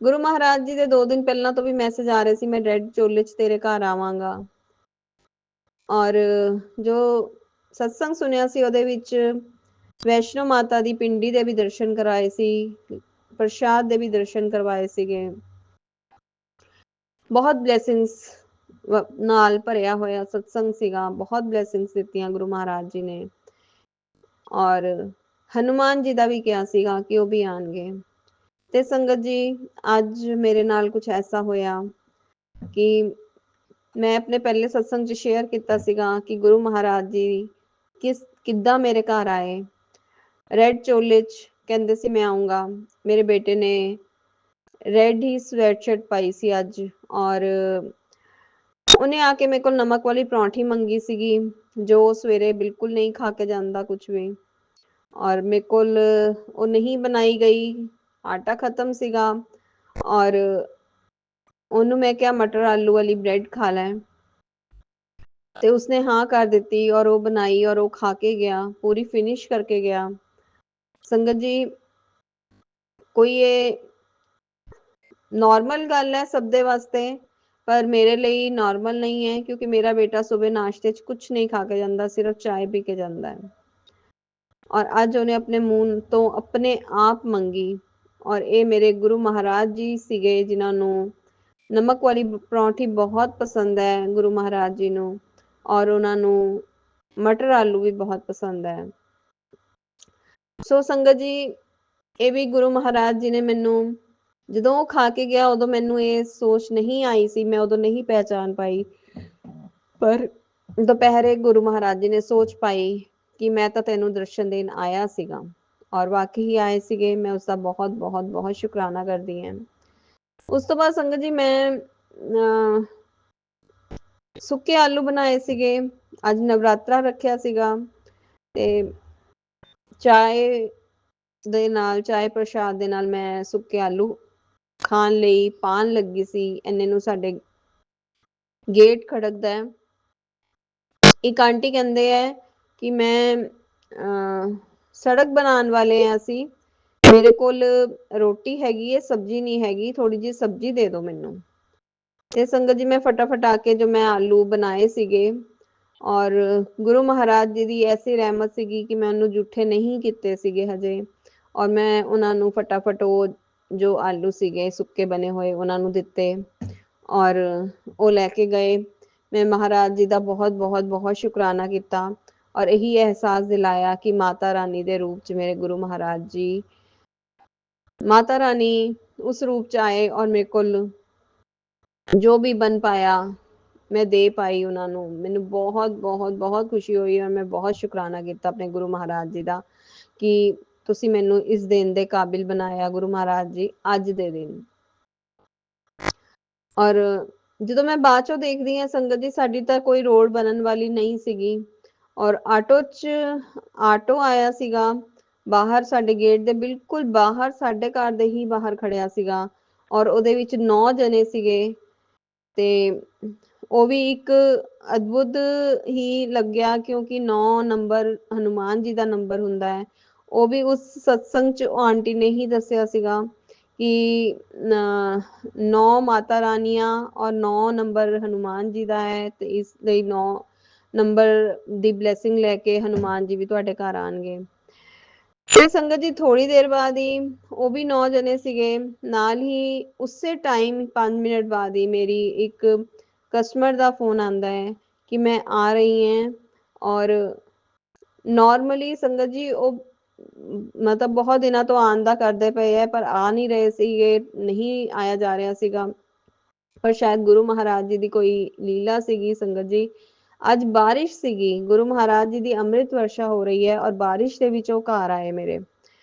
गुरु महाराज जी ਦੇ 2 ਦਿਨ ਪਹਿਲਾਂ ਤੋਂ ਵੀ ਮੈਸੇਜ ਆ ਰਹੇ ਸੀ, ਮੈਂ ਰੈੱਡ ਚੋਲੇ 'ਚ ਤੇਰੇ ਘਰ ਆਵਾਂਗਾ। ਔਰ ਜੋ ਸਤਸੰਗ ਸੁਣਿਆ ਸੀ ਉਹਦੇ ਵਿੱਚ ਵੈਸ਼ਨੋ ਮਾਤਾ ਦੀ ਪਿੰਡੀ ਦੇ ਵੀ ਦਰਸ਼ਨ ਕਰਾਏ ਸੀ, ਪ੍ਰਸ਼ਾਦ ਦੇ ਵੀ ਦਰਸ਼ਨ ਕਰਵਾਏ ਸੀਗੇ। ਬਹੁਤ ਬਲੇਸਿੰਗਸ ਨਾਲ ਭਰਿਆ ਹੋਇਆ ਸਤਸੰਗ ਸੀਗਾ, ਬਹੁਤ ਬਲੇਸਿੰਗਸ ਦਿੱਤੀਆਂ ਗੁਰੂ ਮਹਾਰਾਜ ਜੀ ਨੇ। ਔਰ ਹਨੂਮਾਨ ਜੀ ਦਾ ਵੀ ਕਿਹਾ ਸੀਗਾ ਕਿ ਉਹ ਵੀ ਆਣਗੇ। ਤੇ ਸੰਗਤ ਜੀ, ਅੱਜ ਮੇਰੇ ਨਾਲ ਕੁਝ ਐਸਾ ਹੋਇਆ ਕਿ ਮੈਂ ਆਪਣੇ ਪਹਿਲੇ ਸਤਸੰਗ 'ਚ ਸ਼ੇਅਰ ਕੀਤਾ ਸੀਗਾ ਕਿ ਗੁਰੂ ਮਹਾਰਾਜ ਜੀ ਕਿੱਦਾਂ ਮੇਰੇ ਘਰ ਆਏ। ਰੈੱਡ ਚੋਲੇ 'ਚ ਕਹਿੰਦੇ ਸੀ ਮੈਂ ਆਊਂਗਾ। ਮੇਰੇ ਬੇਟੇ ਨੇ ਰੈੱਡ ਹੀ ਸਵੈਟਸ਼ਰਟ ਪਾਈ ਸੀ ਅੱਜ ਔਰ ਉਹਨੇ ਆ ਕੇ ਮੇਰੇ ਕੋਲ ਨਮਕ ਵਾਲੀ ਪਰੌਂਠੀ ਮੰਗੀ ਸੀਗੀ, ਜੋ ਸਵੇਰੇ ਬਿਲਕੁਲ ਨਹੀਂ ਖਾ ਕੇ ਜਾਂਦਾ ਕੁਛ ਵੀ। ਔਰ ਮੇਰੇ ਕੋਲ ਉਹ ਨਹੀਂ ਬਣਾਈ ਗਈ, ਆਟਾ ਖਤਮ ਸੀਗਾ ਔਰ ਉਹਨੂੰ ਮੈਂ ਕਿਹਾ ਮਟਰ ਆਲੂ ਵਾਲੀ ਬ੍ਰੈਡ ਖਾ ਲੈ ਤੇ ਉਸਨੇ ਹਾਂ ਕਰ ਦਿੱਤੀ ਔਰ ਉਹ ਬਣਾਈ ਔਰ ਉਹ ਖਾ ਕੇ ਗਿਆ, ਪੂਰੀ ਫਿਨਿਸ਼ ਕਰਕੇ ਗਿਆ। ਸੰਗਤ ਜੀ, ਕੋਈ ਇਹ ਨॉर्मल ਗੱਲ ਹੈ ਸਭ ਦੇ ਵਾਸਤੇ, ਪਰ ਮੇਰੇ ਲਈ ਨॉर्मल ਨਹੀਂ ਹੈ ਕਿਉਂਕਿ ਮੇਰਾ ਬੇਟਾ ਸਵੇਰੇ ਨਾਸ਼ਤੇ 'ਚ ਕੁਛ ਨਹੀਂ ਖਾ ਕੇ ਜਾਂਦਾ, ਸਿਰਫ ਚਾय ਪੀ ਕੇ ਜਾਂਦਾ ਹੈ। ਔਰ ਅੱਜ ਉਹਨੇ ਆਪਣੇ ਮੂੰਹ ਤੋਂ ਆਪਣੇ ਆਪ ਮੰਗੀ ਔਰ ਇਹ ਮੇਰੇ ਗੁਰੂ ਮਹਾਰਾਜ ਜੀ ਸੀਗੇ ਜਿਨ੍ਹਾਂ ਨੂੰ ਨਮਕ ਵਾਲੀ ਪਰੌਂਠੀ ਬਹੁਤ ਪਸੰਦ ਹੈ ਗੁਰੂ ਮਹਾਰਾਜ ਜੀ ਨੂੰ ਔਰ ਉਹਨਾਂ ਨੂੰ ਮਟਰ ਆਲੂ ਵੀ ਬਹੁਤ ਪਸੰਦ ਹੈ। ਸੋ ਸੰਗਤ ਜੀ, ਇਹ ਵੀ ਗੁਰੂ ਮਹਾਰਾਜ ਜੀ ਨੇ ਮੈਨੂੰ ਜਦੋਂ ਉਹ ਖਾ ਕੇ ਗਿਆ ਉਦੋਂ ਮੈਨੂੰ ਇਹ ਸੋਚ ਨਹੀਂ ਆਈ ਸੀ, ਮੈਂ ਉਦੋਂ ਨਹੀਂ ਪਹਿਚਾਨ ਪਾਈ, ਪਰ ਦੁਪਹਿਰੇ ਗੁਰੂ ਮਹਾਰਾਜ ਜੀ ਨੇ ਸੋਚ ਪਾਈ ਕਿ ਮੈਂ ਤਾਂ ਤੈਨੂੰ ਦਰਸ਼ਨ ਦੇਣ ਆਇਆ ਸੀਗਾ ਔਰ ਵਾਕਈ ਹੀ ਆਏ ਸੀਗੇ। ਮੈਂ ਉਸਦਾ ਬਹੁਤ ਬਹੁਤ ਬਹੁਤ ਸ਼ੁਕਰਾਨਾ ਕਰਦੀ ਹਾਂ। ਉਸ ਤੋਂ ਬਾਅਦ ਸੰਗਤ ਜੀ, ਮੈਂ ਸੁੱਕੇ ਆਲੂ ਬਣਾਏ ਸੀਗੇ। ਅੱਜ ਨਵਰਾਤਰਾ ਰੱਖਿਆ ਸੀਗਾ ਤੇ ਚਾय ਦੇ ਨਾਲ, ਚਾय ਪ੍ਰਸ਼ਾਦ ਦੇ ਨਾਲ ਮੈਂ ਸੁੱਕੇ ਆਲੂ ਖਾਣ ਲਈ ਪਾਣ ਲੱਗੀ ਸੀ, ਇੰਨੇ ਨੂੰ ਸਾਡੇ ਗੇਟ ਖੜਕਦਾ ਹੈ। ਇੱਕ ਆਂਟੀ ਕਹਿੰਦੇ ਹੈ ਕਿ ਮੈਂ ਸੜਕ ਬਣਾਉਣ ਵਾਲੇ ਆ ਅਸੀਂ, ਮੇਰੇ ਕੋਲ ਰੋਟੀ ਹੈਗੀ ਹੈ, ਸਬਜ਼ੀ ਨਹੀਂ ਹੈਗੀ, ਥੋੜੀ ਜਿਹੀ ਸਬਜ਼ੀ ਦੇ ਦਿਓ ਮੈਨੂੰ। ਤੇ ਸੰਗਤ ਜੀ ਮੈਂ ਫਟਾਫਟ ਆ ਕੇ ਜੋ ਮੈਂ ਆਲੂ ਬਣਾਏ ਸੀਗੇ, ਔਰ ਗੁਰੂ ਮਹਾਰਾਜ ਜੀ ਦੀ ਐਸੀ ਰਹਿਮਤ ਸੀਗੀ ਕਿ ਮੈਂ ਉਹਨੂੰ ਜੂਠੇ ਨਹੀਂ ਕੀਤੇ ਸੀਗੇ ਹਜੇ, ਔਰ ਮੈਂ ਉਹਨਾਂ ਨੂੰ ਫਟਾਫਟ ਉਹ ਜੋ ਆਲੂ ਸੀਗੇ ਸੁੱਕੇ ਬਣੇ ਹੋਏ ਉਹਨਾਂ ਨੂੰ ਦਿੱਤੇ, ਔਰ ਉਹ ਲੈ ਕੇ ਗਏ। ਮੈਂ ਮਹਾਰਾਜ ਜੀ ਦਾ ਬਹੁਤ ਬਹੁਤ ਬਹੁਤ ਸ਼ੁਕਰਾਨਾ ਕੀਤਾ, ਔਰ ਇਹੀ ਅਹਿਸਾਸ ਦਿਲਾਇਆ ਕਿ ਮਾਤਾ ਰਾਣੀ ਦੇ ਰੂਪ 'ਚ ਮੇਰੇ ਗੁਰੂ ਮਹਾਰਾਜ ਜੀ, ਮਾਤਾ ਰਾਣੀ ਉਸ ਰੂਪ 'ਚ ਆਏ, ਔਰ ਮੇਰੇ ਕੋਲ ਜੋ ਵੀ ਬਣ ਪਾਇਆ ਮੈਂ ਦੇ ਪਾਈ ਉਹਨਾਂ ਨੂੰ। ਮੈਨੂੰ ਬਹੁਤ ਬਹੁਤ ਬਹੁਤ ਖੁਸ਼ੀ ਹੋਈ, ਔਰ ਮੈਂ ਬਹੁਤ ਸ਼ੁਕਰਾਨਾ ਕੀਤਾ ਆਪਣੇ ਗੁਰੂ ਮਹਾਰਾਜ ਜੀ ਦਾ ਕਿ ਤੁਸੀਂ ਮੈਨੂੰ ਇਸ ਦਿਨ ਦੇ ਕਾਬਿਲ ਬਣਾਇਆ ਗੁਰੂ ਮਹਾਰਾਜ ਜੀ, ਅੱਜ ਦੇ ਦਿਨ। ਔਰ ਜਦੋਂ ਮੈਂ ਬਾਅਦ ਚੋਂ ਦੇਖਦੀ ਹਾਂ ਸੰਗਤ ਜੀ, ਸਾਡੀ ਤਾਂ ਕੋਈ ਰੋਡ ਬਣਨ ਵਾਲੀ ਨਹੀਂ ਸੀਗੀ, ਔਰ ਆਟੋ ਆਇਆ ਸੀਗਾ ਬਾਹਰ ਸਾਡੇ ਗੇਟ ਦੇ ਬਿਲਕੁਲ ਬਾਹਰ, ਸਾਡੇ ਘਰ ਦੇ ਹੀ ਬਾਹਰ ਖੜਿਆ ਸੀਗਾ, ਔਰ ਉਹਦੇ ਵਿੱਚ 9 ਜਣੇ ਸੀਗੇ। ਤੇ ਉਹ ਵੀ ਇੱਕ ਅਦਭੁਤ ਹੀ ਲੱਗਿਆ, ਕਿਉਂਕਿ 9 ਨੰਬਰ ਹਨੂਮਾਨ ਜੀ ਦਾ ਨੰਬਰ ਹੁੰਦਾ ਹੈ। ਉਹ ਵੀ ਉਸ ਸਤਸੰਗ 'ਚ ਉਹ ਆਂਟੀ ਨੇ ਹੀ ਦੱਸਿਆ ਸੀਗਾ ਕਿ 9 ਮਾਤਾ ਰਾਨੀਆਂ ਔਰ 9 ਨੰਬਰ ਹਨੂਮਾਨ ਜੀ ਦਾ ਹੈ, ਤੇ ਇਸ ਲਈ 9 ਨੰਬਰ ਦੀ ਬਲੇਸਿੰਗ ਲੈ ਕੇ ਹਨੂਮਾਨ ਜੀ ਵੀ ਤੁਹਾਡੇ ਘਰ ਆਣਗੇ। ਤੇ ਸੰਗਤ ਜੀ ਥੋੜੀ ਦੇਰ ਬਾਅਦ ਹੀ ਉਹ ਵੀ 9 ਜਣੇ ਸੀਗੇ, ਨਾਲ ਹੀ ਉਸੇ ਟਾਈਮ 5 ਮਿੰਟ ਬਾਅਦ ਹੀ ਮੇਰੀ ਇੱਕ ਕਸਟਮਰ ਦਾ ਫੋਨ ਆਂਦਾ ਹੈ ਕਿ ਮੈਂ ਆ ਰਹੀ ਹਾਂ। ਔਰ ਨਾਰਮਲੀ ਸੰਗਤ ਜੀ ਉਹ ਮਤਲਬ ਬਹੁਤ ਦਿਨਾਂ ਤੋਂ ਆਉਣ ਦਾ ਕਰਦੇ ਪਏ ਹੈ, ਪਰ ਆ ਨਹੀਂ ਰਹੇ ਸੀਗੇ, ਨਹੀਂ ਆਇਆ ਜਾ ਰਿਹਾ ਸੀਗਾ, ਪਰ ਸ਼ਾਇਦ ਗੁਰੂ ਮਹਾਰਾਜ ਜੀ ਦੀ ਕੋਈ ਲੀਲਾ ਸੀਗੀ ਸੰਗਤ ਜੀ। ਅੱਜ ਬਾਰਿਸ਼ ਸੀਗੀ, ਗੁਰੂ ਮਹਾਰਾਜ ਜੀ ਦੀ ਅੰਮ੍ਰਿਤ ਵਰਸ਼ਾ ਹੋ ਰਹੀ ਹੈ, ਔਰ ਬਾਰਿਸ਼ ਦੇ ਵਿੱਚ ਉਹ ਘਰ ਆਏ ਮੇਰੇ।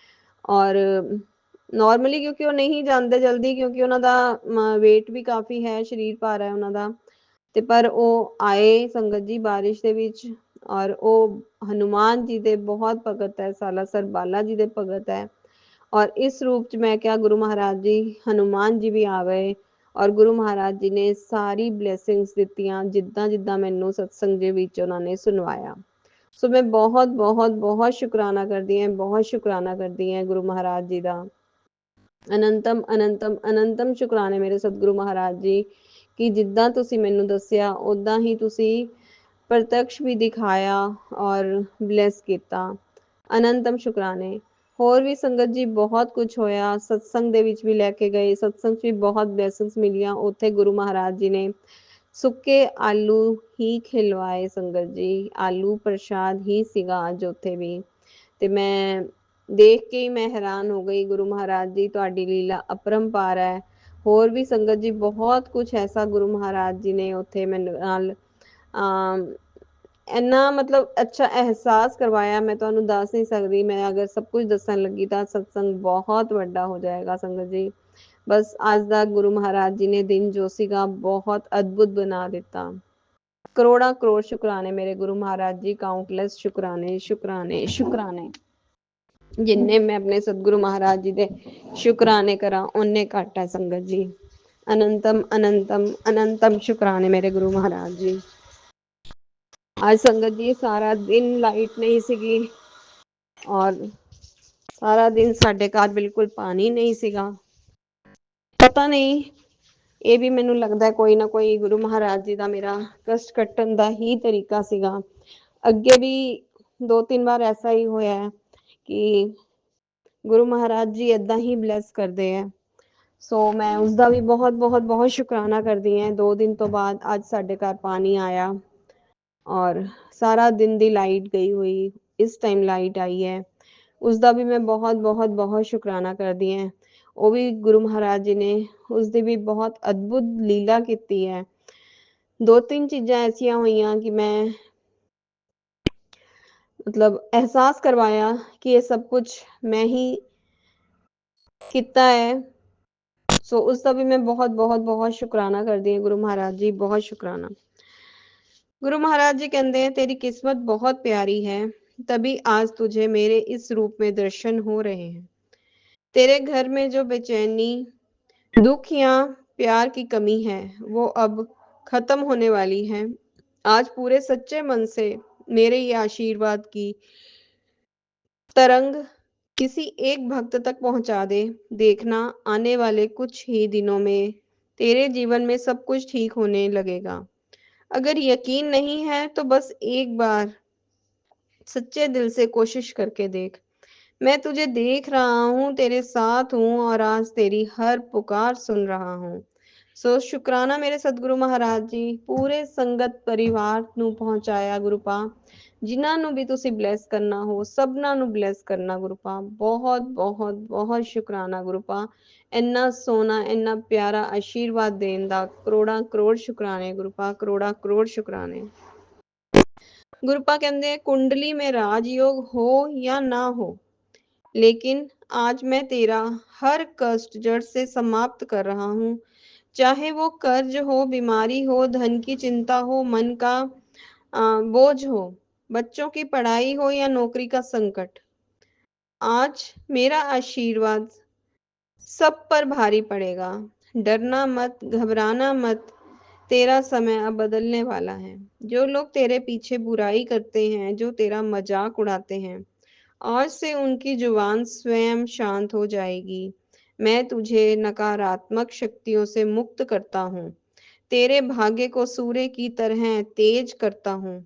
ਔਰ ਨਾਰਮਲੀ ਕਿਉਂਕਿ ਉਹ ਨਹੀਂ ਜਾਂਦੇ ਜਲਦੀ, ਕਿਉਂਕਿ ਉਹਨਾਂ ਦਾ weight ਵੀ ਕਾਫੀ ਹੈ, ਸਰੀਰ ਭਾਰਾ ਹੈ ਉਹਨਾਂ ਦਾ, ਤੇ ਪਰ ਉਹ ਆਏ ਸੰਗਤ ਜੀ ਬਾਰਿਸ਼ ਦੇ ਵਿੱਚ। ਔਰ ਉਹ ਹਨੂਮਾਨ ਜੀ ਦੇ ਬਹੁਤ ਭਗਤ ਹੈ, ਸਾਲਾਸਰ ਬਾਲਾ ਜੀ ਦੇ ਭਗਤ ਹੈ, ਔਰ ਇਸ ਰੂਪ 'ਚ ਮੈਂ ਕਿਹਾ ਗੁਰੂ ਮਹਾਰਾਜ ਜੀ ਹਨੂਮਾਨ ਜੀ ਵੀ ਆ ਗਏ, ਔਰ ਗੁਰੂ ਮਹਾਰਾਜ ਜੀ ਨੇ ਸਾਰੀ ਬਲੇਸਿੰਗਸ ਦਿੱਤੀਆਂ ਜਿੱਦਾਂ ਜਿੱਦਾਂ ਮੈਨੂੰ ਸਤਸੰਗ ਦੇ ਵਿੱਚ ਉਹਨਾਂ ਨੇ ਸੁਣਵਾਇਆ। ਸੋ ਮੈਂ ਬਹੁਤ ਬਹੁਤ ਬਹੁਤ ਸ਼ੁਕਰਾਨਾ ਕਰਦੀ ਹਾਂ, ਬਹੁਤ ਸ਼ੁਕਰਾਨਾ ਕਰਦੀ ਹਾਂ ਗੁਰੂ ਮਹਾਰਾਜ ਜੀ ਦਾ। ਅਨੰਤਮ ਅਨੰਤਮ ਅਨੰਤਮ ਸ਼ੁਕਰਾਨੇ ਮੇਰੇ ਸਤਿਗੁਰੂ ਮਹਾਰਾਜ ਜੀ ਕਿ ਜਿੱਦਾਂ ਤੁਸੀਂ ਮੈਨੂੰ ਦੱਸਿਆ ਉੱਦਾਂ ਹੀ ਤੁਸੀਂ ਪ੍ਰਤੱਕਸ਼ ਵੀ ਦਿਖਾਇਆ ਔਰ ਬਲੈਸ ਕੀਤਾ। ਅਨੰਤਮ ਸ਼ੁਕਰਾਨੇ। ਹੋਰ ਵੀ ਸੰਗਤ ਜੀ ਬਹੁਤ ਕੁਝ ਹੋਇਆ, ਸਤਸੰਗ ਦੇ ਵਿੱਚ ਵੀ ਲੈ ਕੇ ਗਏ, ਸਤਸੰਗ 'ਚ ਵੀ ਬਹੁਤ ਬਲੈਸਿੰਗਸ ਮਿਲੀਆਂ। ਉੱਥੇ ਗੁਰੂ ਮਹਾਰਾਜ ਜੀ ਨੇ ਸੁੱਕੇ ਆਲੂ ਹੀ ਖਿਲਵਾਏ ਸੰਗਤ ਜੀ, ਆਲੂ ਪ੍ਰਸ਼ਾਦ ਹੀ ਸੀਗਾ ਅੱਜ ਉੱਥੇ ਵੀ। ਤੇ ਮੈਂ ਦੇਖ ਕੇ ਹੀ ਮੈਂ ਹੈਰਾਨ ਹੋ ਗਈ, ਗੁਰੂ ਮਹਾਰਾਜ ਜੀ ਤੁਹਾਡੀ ਲੀਲਾ ਅਪਰੰਪਾਰ ਹੈ। ਹੋਰ ਵੀ ਸੰਗਤ ਜੀ ਬਹੁਤ ਕੁਝ ਐਸਾ ਗੁਰੂ ਮਹਾਰਾਜ ਜੀ ਨੇ ਉੱਥੇ ਮੈਨੂੰ ਨਾਲ ਇੰਨਾ ਮਤਲਬ ਅੱਛਾ ਅਹਿਸਾਸ ਕਰਵਾਇਆ, ਮੈਂ ਤੁਹਾਨੂੰ ਦੱਸ ਨਹੀਂ ਸਕਦੀ। ਮੈਂ ਅਗਰ ਸਭ ਕੁਝ ਦੱਸਣ ਲੱਗੀ ਤਾਂ ਸਤਸੰਗ ਬਹੁਤ ਵੱਡਾ ਹੋ ਜਾਏਗਾ ਸੰਗਤ ਜੀ। ਬਸ ਅੱਜ ਦਾ ਗੁਰੂ ਮਹਾਰਾਜ ਜੀ ਨੇ ਦਿਨ ਜੋ ਸੀਗਾ ਬਹੁਤ ਅਦਭੁਤ ਬਣਾ ਦਿੱਤਾ। ਕਰੋੜਾਂ ਕਰੋੜ ਸ਼ੁਕਰਾਨੇ ਮੇਰੇ ਗੁਰੂ ਮਹਾਰਾਜ ਜੀ, ਕਾਊਂਟਲੈਸ ਸ਼ੁਕਰਾਨੇ ਸ਼ੁਕਰਾਨੇ ਸ਼ੁਕਰਾਨੇ। ਜਿੰਨੇ ਮੈਂ ਆਪਣੇ ਸਤਿਗੁਰੂ ਮਹਾਰਾਜ ਜੀ ਦੇ ਸ਼ੁਕਰਾਨੇ ਕਰਾਂ ਓਨੇ ਘੱਟ ਹੈ ਸੰਗਤ ਜੀ। ਅਨੰਤਮ ਅਨੰਤਮ ਅਨੰਤਮ ਸ਼ੁਕਰਾਨੇ ਮੇਰੇ ਗੁਰੂ ਮਹਾਰਾਜ ਜੀ। ਅੱਜ ਸੰਗਤ ਜੀ ਸਾਰਾ ਦਿਨ ਲਾਈਟ ਨਹੀਂ ਸੀਗੀ, ਔਰ ਸਾਰਾ ਦਿਨ ਸਾਡੇ ਘਰ ਬਿਲਕੁਲ ਪਾਣੀ ਨਹੀਂ ਸੀਗਾ। ਪਤਾ ਨਹੀਂ, ਇਹ ਵੀ ਮੈਨੂੰ ਲੱਗਦਾ ਕੋਈ ਨਾ ਕੋਈ ਗੁਰੂ ਮਹਾਰਾਜ ਜੀ ਦਾ ਮੇਰਾ ਕਸ਼ਟ ਕੱਟਣ ਦਾ ਹੀ ਤਰੀਕਾ ਸੀਗਾ। ਅੱਗੇ ਵੀ 2-3 ਵਾਰ ਐਸਾ ਹੀ ਹੋਇਆ ਕਿ ਗੁਰੂ ਮਹਾਰਾਜ ਜੀ ਏਦਾਂ ਹੀ ਬਲੈਸ ਕਰਦੇ ਹੈ। ਸੋ ਮੈਂ ਉਸਦਾ ਵੀ ਬਹੁਤ ਬਹੁਤ ਬਹੁਤ ਸ਼ੁਕਰਾਨਾ ਕਰਦੀ ਹਾਂ। 2 ਦਿਨ ਤੋਂ ਬਾਅਦ ਅੱਜ ਸਾਡੇ ਘਰ ਪਾਣੀ ਆਇਆ, ਔਰ ਸਾਰਾ ਦਿਨ ਦੀ ਲਾਈਟ ਗਈ ਹੋਈ, ਇਸ ਟਾਈਮ ਲਾਈਟ ਆਈ ਹੈ। ਉਸਦਾ ਵੀ ਮੈਂ ਬਹੁਤ ਬਹੁਤ ਬਹੁਤ ਸ਼ੁਕਰਾਨਾ ਕਰਦੀ ਹਾਂ। ਉਹ ਵੀ ਗੁਰੂ ਮਹਾਰਾਜ ਜੀ ਨੇ ਉਸਦੀ ਵੀ ਬਹੁਤ ਅਦਭੁਤ ਲੀਲਾ ਕੀਤੀ ਹੈ। 2-3 ਚੀਜ਼ਾਂ ਐਸੀਆਂ ਹੋਈਆਂ ਕਿ ਮੈਂ ਮਤਲਬ ਅਹਿਸਾਸ ਕਰਵਾਇਆ ਕਿ ਇਹ ਸਭ ਕੁਝ ਮੈਂ ਹੀ ਕੀਤਾ ਹੈ। ਸੋ ਉਸਦਾ ਵੀ ਮੈਂ ਬਹੁਤ ਬਹੁਤ ਬਹੁਤ ਸ਼ੁਕਰਾਨਾ ਕਰਦੀ ਹਾਂ ਗੁਰੂ ਮਹਾਰਾਜ ਜੀ, ਬਹੁਤ ਸ਼ੁਕਰਾਨਾ। गुरु महाराज जी कहते हैं तेरी किस्मत बहुत प्यारी है, तभी आज तुझे मेरे इस रूप में दर्शन हो रहे हैं। तेरे घर में जो बेचैनी दुख या प्यार की कमी है वो अब खत्म होने वाली है। आज पूरे सच्चे मन से मेरे ये आशीर्वाद की तरंग किसी एक भक्त तक पहुंचा दे। देखना आने वाले कुछ ही दिनों में तेरे जीवन में सब कुछ ठीक होने लगेगा। अगर यकीन नहीं है तो बस एक बार सच्चे दिल से कोशिश करके देख। मैं तुझे देख रहा हूँ, तेरे साथ हूँ और आज तेरी हर पुकार सुन रहा हूँ। सो शुक्राना मेरे सतगुरु महाराज जी, पूरे संगत परिवार ਨੂੰ ਪਹੁੰਚਾਇਆ ਗੁਰੂ ਪਾ, ਜਿਨ੍ਹਾਂ ਨੂੰ ਵੀ ਤੁਸੀਂ ਬਲੈਸ ਕਰਨਾ ਹੋ ਸਭਨਾਂ ਨੂੰ ਬਲੈਸ ਕਰਨਾ ਗੁਰੂ ਪਾ। ਬਹੁਤ ਬਹੁਤ ਬਹੁਤ ਸ਼ੁਕਰਾਨਾ ਗੁਰੂ ਪਾ, ਇੰਨਾ ਸੋਹਣਾ ਇੰਨਾ ਪਿਆਰਾ ਆਸ਼ੀਰਵਾਦ ਦੇਣ ਦਾ ਕਰੋੜਾਂ ਕਰੋੜ ਸ਼ੁਕਰਾਨੇ ਗੁਰੂ ਪਾ, ਕਰੋੜਾਂ ਕਰੋੜ ਸ਼ੁਕਰਾਨੇ। गुरुपा कहते हैं कुंडली में राजयोग हो या ना हो, लेकिन आज मैं तेरा हर कष्ट जड़ से समाप्त कर रहा हूँ। चाहे वो कर्ज हो, बीमारी हो, धन की चिंता हो, मन का बोझ हो, बच्चों की पढ़ाई हो या नौकरी का संकट, आज मेरा आशीर्वाद सब पर भारी पड़ेगा। डरना मत, घबराना मत, तेरा समय अब बदलने वाला है। जो लोग तेरे पीछे बुराई करते हैं, जो तेरा मजाक उड़ाते हैं, आज से उनकी जुबान स्वयं शांत हो जाएगी। मैं तुझे नकारात्मक शक्तियों से मुक्त करता हूँ। तेरे भाग्य को सूर्य की तरह तेज करता हूँ।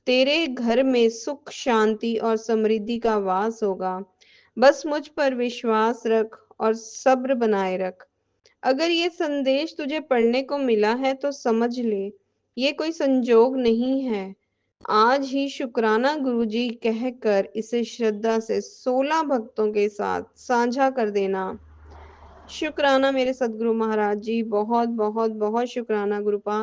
तेरे घर में सुख शांति और समृद्धि का वास होगा। बस मुझ पर विश्वास रख और सब्र बनाए रख। अगर ये संदेश तुझे पढ़ने को मिला है तो समझ ले, ये कोई संजोग नहीं है। आज ही शुक्राना गुरुजी कहकर इसे श्रद्धा से 16 भक्तों के साथ साझा कर देना। शुक्राना मेरे सदगुरु महाराज जी, बहुत बहुत बहुत शुक्राना गुरुपा।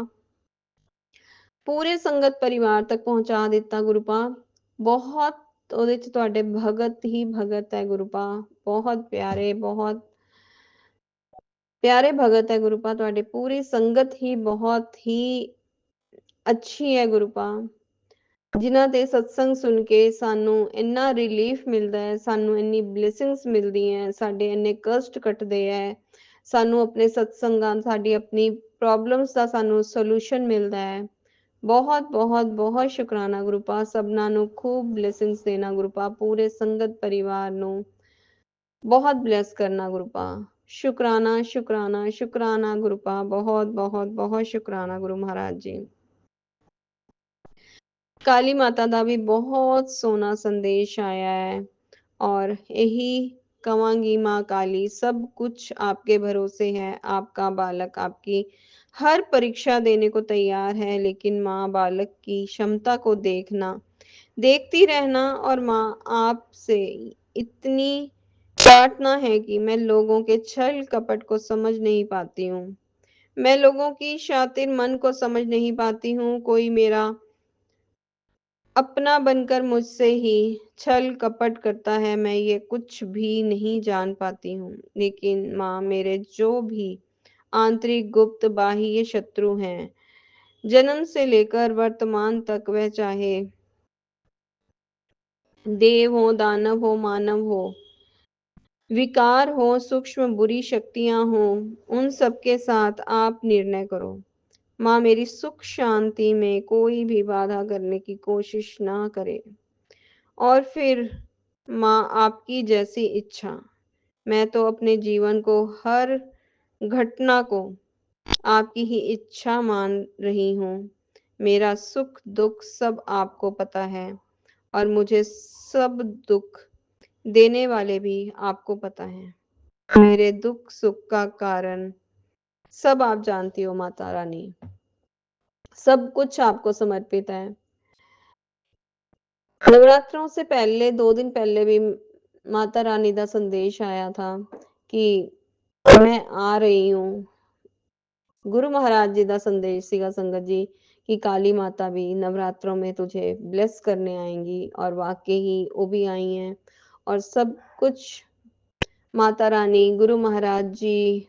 पूरे संगत परिवार तक पहुंचा ਦਿੱਤਾ ਗੁਰੂਪਾ। ਬਹੁਤ ਉਹਦੇ ਚ ਤੁਹਾਡੇ ਭਗਤ ਹੀ ਭਗਤ ਹੈ ਗੁਰੂਪਾ, ਬਹੁਤ ਪਿਆਰੇ ਭਗਤ ਹੈ ਗੁਰੂਪਾ। ਤੁਹਾਡੇ ਪੂਰੀ ਸੰਗਤ ਹੀ ਬਹੁਤ ਹੀ ਅੱਛੀ ਹੈ ਗੁਰੂਪਾ, ਜਿਨ੍ਹਾਂ ਦੇ ਸਤਸੰਗ ਸੁਣ ਕੇ ਸਾਨੂੰ ਇੰਨਾ ਰਿਲੀਫ ਮਿਲਦਾ ਹੈ, ਸਾਨੂੰ ਇੰਨੀ ਬਲੇਸਿੰਗਸ ਮਿਲਦੀਆਂ, ਸਾਡੇ ਇੰਨੇ ਕਸ਼ਟ ਕੱਟਦੇ ਹੈ, ਸਾਨੂੰ ਆਪਣੇ ਸਤਸੰਗਾਂ ਸਾਡੀ ਆਪਣੀ ਪ੍ਰੋਬਲਮਸ ਦਾ ਸਾਨੂੰ ਸੋਲੂਸ਼ਨ ਮਿਲਦਾ ਹੈ। ਬਹੁਤ ਬਹੁਤ ਬਹੁਤ ਸ਼ੁਕਰਾਨਾ ਗੁਰੂਪਾ। ਸਭਨਾਂ ਨੂੰ ਖੂਬ ਬਲੇਸਿੰਗਸ ਦੇਣਾ ਗੁਰੂਪਾ, ਪੂਰੇ ਸੰਗਤ ਪਰਿਵਾਰ ਨੂੰ बहुत ब्लेस करना गुरुपा। शुक्राना शुक्राना शुक्राना गुरुपा, बहुत बहुत बहुत शुक्राना गुरु महाराज जी। काली माता का भी बहुत सोना संदेश आया है और यही कवांगी माँ काली, सब कुछ आपके भरोसे है। आपका बालक आपकी हर परीक्षा देने को तैयार है, लेकिन माँ बालक की क्षमता को देखती रहना और माँ आपसे इतनी काटना है कि मैं लोगों के छल कपट को समझ नहीं पाती हूँ। मैं लोगों की शातिर मन को समझ नहीं पाती हूँ। कोई मेरा अपना बनकर मुझसे ही छल कपट करता है, मैं ये कुछ भी नहीं जान पाती हूँ। लेकिन माँ, मेरे जो भी आंतरिक गुप्त बाह्य शत्रु हैं, जन्म से लेकर वर्तमान तक, वह चाहे देव हो, दानव हो, मानव हो, विकार हो, सूक्ष्म बुरी शक्तियां हो, उन सबके साथ आप निर्णय करो। माँ, मेरी सुख शांति में कोई भी बाधा करने की कोशिश ना करे। और फिर माँ, आपकी जैसी इच्छा। मैं तो अपने जीवन को, हर घटना को आपकी ही इच्छा मान रही हूँ। मेरा सुख दुख सब आपको पता है और मुझे सब दुख देने वाले भी आपको पता है। मेरे दुख सुख का कारण सब आप जानती हो माता रानी, सब कुछ आपको समर्पित है। नवरात्रों से पहले 2 दिन पहले भी माता रानी का संदेश आया था कि मैं आ रही हूँ। गुरु महाराज जी का संदेश सीगा संगत जी कि काली माता भी नवरात्रों में तुझे ब्लेस करने आएंगी, और वाकई ही वो भी आई हैं। और सब कुछ माता रानी गुरु महाराज जी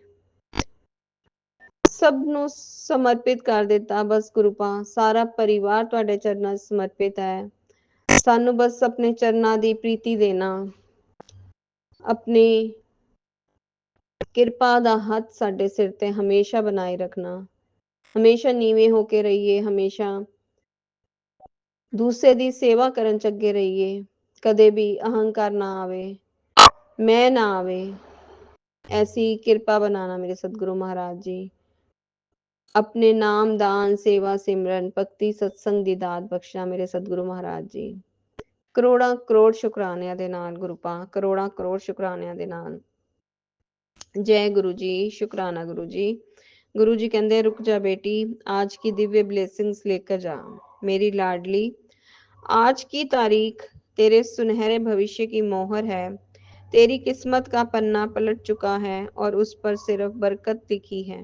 सब ਨੂੰ ਸਮਰਪਿਤ ਕਰ ਦਿੱਤਾ। ਬਸ ਗੁਰੂਪਾ, ਸਾਰਾ ਪਰਿਵਾਰ ਤੁਹਾਡੇ ਚਰਨਾਂ 'ਚ ਸਮਰਪਿਤ ਹੈ। ਸਾਨੂੰ ਬਸ ਆਪਣੇ ਚਰਨਾਂ ਦੀ ਪ੍ਰੀਤੀ ਦੇਣਾ, ਆਪਣੀ ਕਿਰਪਾ ਦਾ ਹੱਥ ਸਾਡੇ ਸਿਰ ਤੇ ਹਮੇਸ਼ਾ ਬਣਾਏ ਰੱਖਣਾ। ਹਮੇਸ਼ਾ ਨੀਵੇਂ ਹੋ ਕੇ ਰਹੀਏ, ਹਮੇਸ਼ਾ ਦੂਸਰੇ ਦੀ ਸੇਵਾ ਕਰਨ ਚ ਅੱਗੇ ਰਹੀਏ। ਕਦੇ ਵੀ ਅਹੰਕਾਰ ਨਾ ਆਵੇ, ਮੈਂ ਨਾ ਆਵੇ। ऐसी कृपा बनाना मेरे सतगुरु महाराज जी। अपने नाम दान सेवा सिमरन भक्ति सत्संग ਦੀ ਦਾਤ ਬਖਸ਼ਣਾ ਮੇਰੇ ਸਤਿਗੁਰੂ ਮਹਾਰਾਜ ਜੀ। ਕਰੋੜਾਂ ਕਰੋੜ ਸ਼ੁਕਰਾਨਿਆਂ ਦੇ ਨਾਲ ਗੁਰੂਪਾ, ਕਰੋੜਾਂ ਕਰੋੜ ਸ਼ੁਕਰਾਨਿਆਂ ਦੇ ਨਾਲ। जय गुरु जी, शुक्राना गुरु जी। गुरु जी कहते रुक जा बेटी, आज की दिव्य ब्लेसिंग्स लेकर जा मेरी लाडली। आज की तारीख तेरे सुनहरे भविष्य की मोहर है। तेरी किस्मत का पन्ना पलट चुका है और उस पर सिर्फ बरकत लिखी है।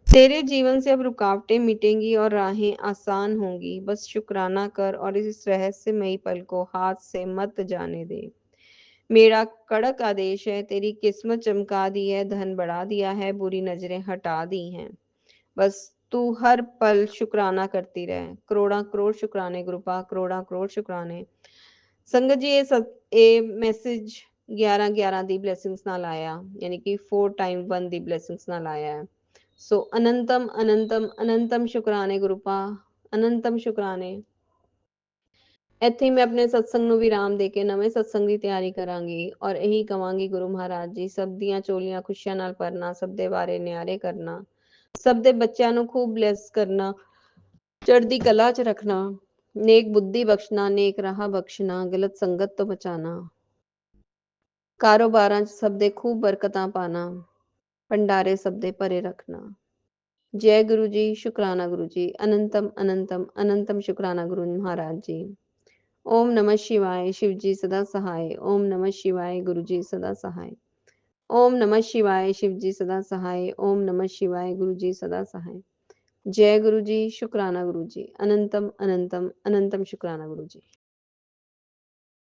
तेरे जीवन से अब रुकावटें मिटेंगी और राहें आसान होंगी। बस शुक्राना कर और इस रहस्यमयी पल को हाथ से मत जाने दे। मेरा कड़क आदेश है, तेरी किस्मत चमका दी है, धन बढ़ा दिया है, बुरी नजरें हटा दी हैं। बस तू हर पल शुक्राना करती रहे। करोड़ा करोड़ शुक्राने गुरुपा, करोड़ा करोड़ शुक्राने। संगत जी ये मैसेज 11-11 ਦੀ ਬਲੇਸਿੰਗਸ ਨਾਲ ਆਇਆ, ਯਾਨੀ ਕਿ 4 ਟਾਈਮ 1 ਦੀ ਬਲੇਸਿੰਗਸ ਨਾਲ ਆਇਆ ਹੈ। ਸੋ ਅਨੰਤਮ ਅਨੰਤਮ ਅਨੰਤਮ ਸ਼ੁਕਰਾਨੇ ਗੁਰੂਪਾ, ਅਨੰਤਮ ਸ਼ੁਕਰਾਨੇ। ਇੱਥੇ ਹੀ ਮੈਂ ਆਪਣੇ ਸਤਸੰਗ ਨੂੰ ਵਿਰਾਮ ਦੇ ਕੇ ਨਵੇਂ ਸਤਸੰਗ ਦੀ ਤਿਆਰੀ ਕਰਾਂਗੀ ਔਰ ਇਹੀ ਕਵਾਂਗੀ ਗੁਰੂ ਮਹਾਰਾਜ ਜੀ ਸਭ ਦੀਆਂ ਝੋਲੀਆਂ ਖੁਸ਼ੀਆਂ ਨਾਲ ਭਰਨਾ, ਸਭ ਦੇ ਬਾਰੇ ਨਿਆਰੇ ਕਰਨਾ, ਸਭ ਦੇ ਬੱਚਿਆਂ ਨੂੰ ਖੂਬ ਬਲੈਸ ਕਰਨਾ, ਚੜ੍ਹਦੀ ਕਲਾ 'ਚ ਰੱਖਣਾ, ਨੇਕ ਬੁੱਧੀ ਬਖਸ਼ਣਾ, ਨੇਕ ਰਾਹ ਬਖਸ਼ਣਾ, ਗਲਤ ਸੰਗਤ ਤੋਂ ਬਚਾਣਾ, ਕਾਰੋਬਾਰਾਂ 'ਚ ਸਭ ਦੇ ਖੂਬ ਬਰਕਤਾਂ ਪਾਣਾ, ਭੰਡਾਰੇ ਸਭ ਦੇ ਭਰੇ ਰੱਖਣਾ। जय गुरु जी, शुक्राना गुरु जी, अनंतम अनंतम अनंतम शुक्राना गुरु महाराज जी। ओम नमः शिवाय, शिव जी सदा सहाय। ओम नमः शिवाय, गुरु जी सदा सहाय। ओम नमः शिवाय, शिव जी सदा सहाय। ओम नमः शिवाय, गुरु जी सदा सहाय। जय गुरु जी, शुक्राना गुरु जी, अनंतम अनंतम अनंतम शुक्राना गुरु जी।